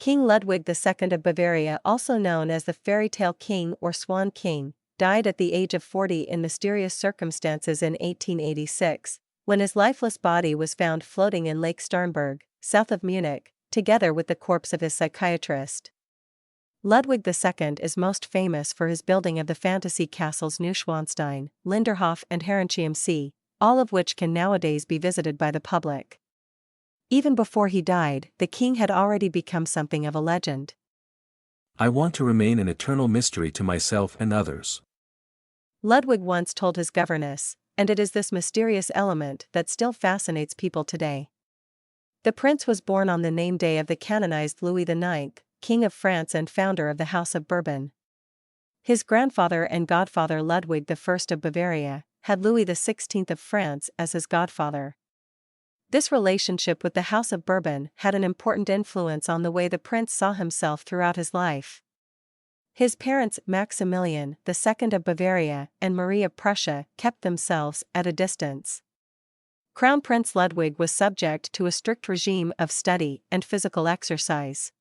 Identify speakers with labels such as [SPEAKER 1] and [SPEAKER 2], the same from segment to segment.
[SPEAKER 1] King Ludwig II of Bavaria, also known as the fairy tale king or Swan King, died at the age of 40 in mysterious circumstances in 1886, when his lifeless body was found floating in Lake Starnberg, south of Munich, together with the corpse of his psychiatrist. Ludwig II is most famous for his building of the fantasy castles Neuschwanstein, Linderhof and Herrenchiemsee, all of which can nowadays be visited by the public. Even before he died, the king had already become something of a legend.
[SPEAKER 2] I want to remain an eternal mystery to myself and others.
[SPEAKER 1] Ludwig once told his governess, and it is this mysterious element that still fascinates people today. The prince was born on the name day of the canonized Louis IX, King of France and founder of the House of Bourbon. His grandfather and godfather Ludwig I of Bavaria had Louis XVI of France as his godfather. This relationship with the House of Bourbon had an important influence on the way the prince saw himself throughout his life. His parents, Maximilian II of Bavaria and Marie of Prussia, kept themselves at a distance. Crown Prince Ludwig was subject to a strict regime of study and physical exercise.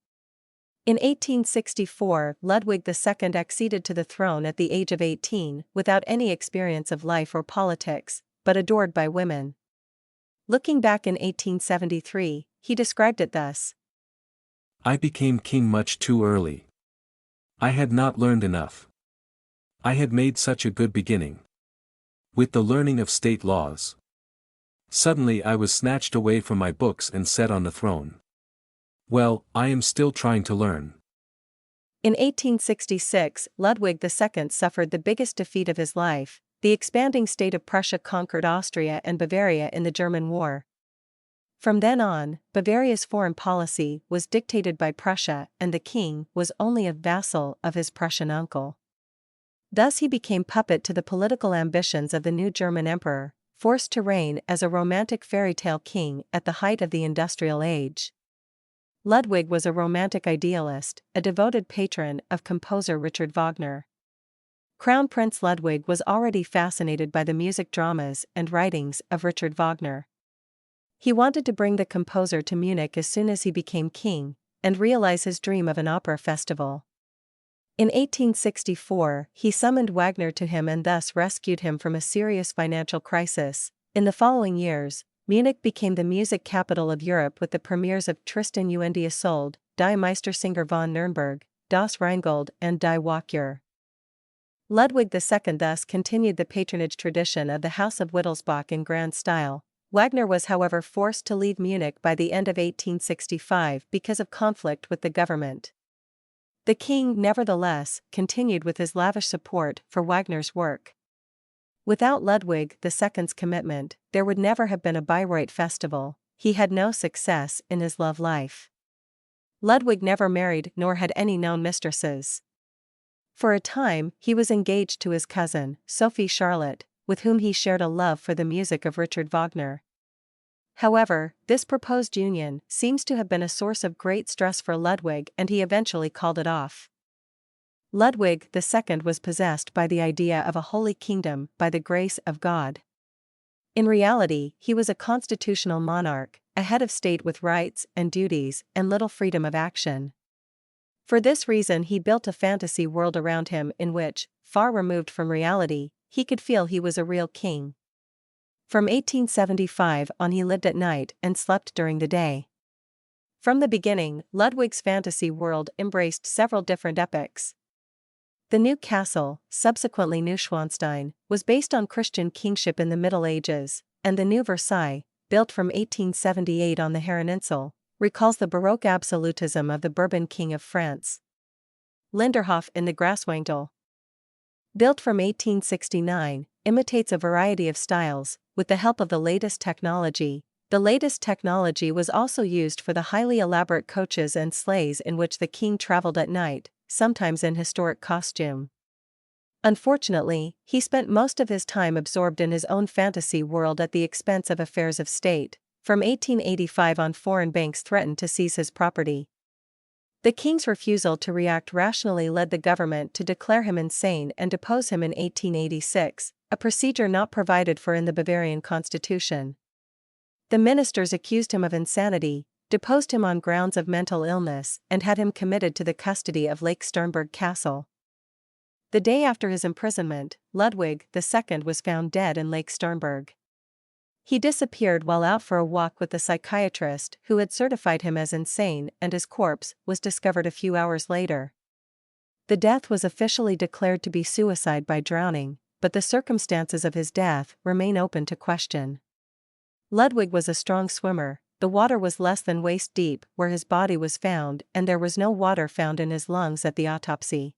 [SPEAKER 1] In 1864, Ludwig II acceded to the throne at the age of 18, without any experience of life or politics, but adored by women. Looking back in 1873, he described it thus:
[SPEAKER 2] I became king much too early. I had not learned enough. I had made such a good beginning with the learning of state laws. Suddenly I was snatched away from my books and set on the throne. Well, I am still trying to learn.
[SPEAKER 1] In 1866, Ludwig II suffered the biggest defeat of his life. The expanding state of Prussia conquered Austria and Bavaria in the German War. From then on, Bavaria's foreign policy was dictated by Prussia, and the king was only a vassal of his Prussian uncle. Thus he became puppet to the political ambitions of the new German emperor, forced to reign as a romantic fairy tale king at the height of the industrial age. Ludwig was a romantic idealist, a devoted patron of composer Richard Wagner. Crown Prince Ludwig was already fascinated by the music dramas and writings of Richard Wagner. He wanted to bring the composer to Munich as soon as he became king, and realize his dream of an opera festival. In 1864, he summoned Wagner to him and thus rescued him from a serious financial crisis. In the following years, Munich became the music capital of Europe with the premieres of Tristan und Isolde, Die Meistersinger von Nürnberg, Das Rheingold and Die Walküre. Ludwig II thus continued the patronage tradition of the House of Wittelsbach in grand style. Wagner was however forced to leave Munich by the end of 1865 because of conflict with the government. The king, nevertheless, continued with his lavish support for Wagner's work. Without Ludwig II's commitment, there would never have been a Bayreuth festival. He had no success in his love life. Ludwig never married nor had any known mistresses. For a time, he was engaged to his cousin, Sophie Charlotte, with whom he shared a love for the music of Richard Wagner. However, this proposed union seems to have been a source of great stress for Ludwig, and he eventually called it off. Ludwig II was possessed by the idea of a holy kingdom by the grace of God. In reality, he was a constitutional monarch, a head of state with rights and duties and little freedom of action. For this reason he built a fantasy world around him in which, far removed from reality, he could feel he was a real king. From 1875 on he lived at night and slept during the day. From the beginning, Ludwig's fantasy world embraced several different epochs. The New Castle, subsequently Neuschwanstein, was based on Christian kingship in the Middle Ages, and the New Versailles, built from 1878 on the Herreninsel, recalls the Baroque absolutism of the Bourbon King of France. Linderhof in the Graswangtal, built from 1869, imitates a variety of styles, with the help of the latest technology. The latest technology was also used for the highly elaborate coaches and sleighs in which the king traveled at night, sometimes in historic costume. Unfortunately, he spent most of his time absorbed in his own fantasy world at the expense of affairs of state. From 1885 on, foreign banks threatened to seize his property. The king's refusal to react rationally led the government to declare him insane and depose him in 1886, a procedure not provided for in the Bavarian constitution. The ministers accused him of insanity, deposed him on grounds of mental illness, and had him committed to the custody of Lake Sternberg Castle. The day after his imprisonment, Ludwig II was found dead in Lake Sternberg. He disappeared while out for a walk with the psychiatrist who had certified him as insane, and his corpse was discovered a few hours later. The death was officially declared to be suicide by drowning, but the circumstances of his death remain open to question. Ludwig was a strong swimmer. The water was less than waist deep where his body was found, and there was no water found in his lungs at the autopsy.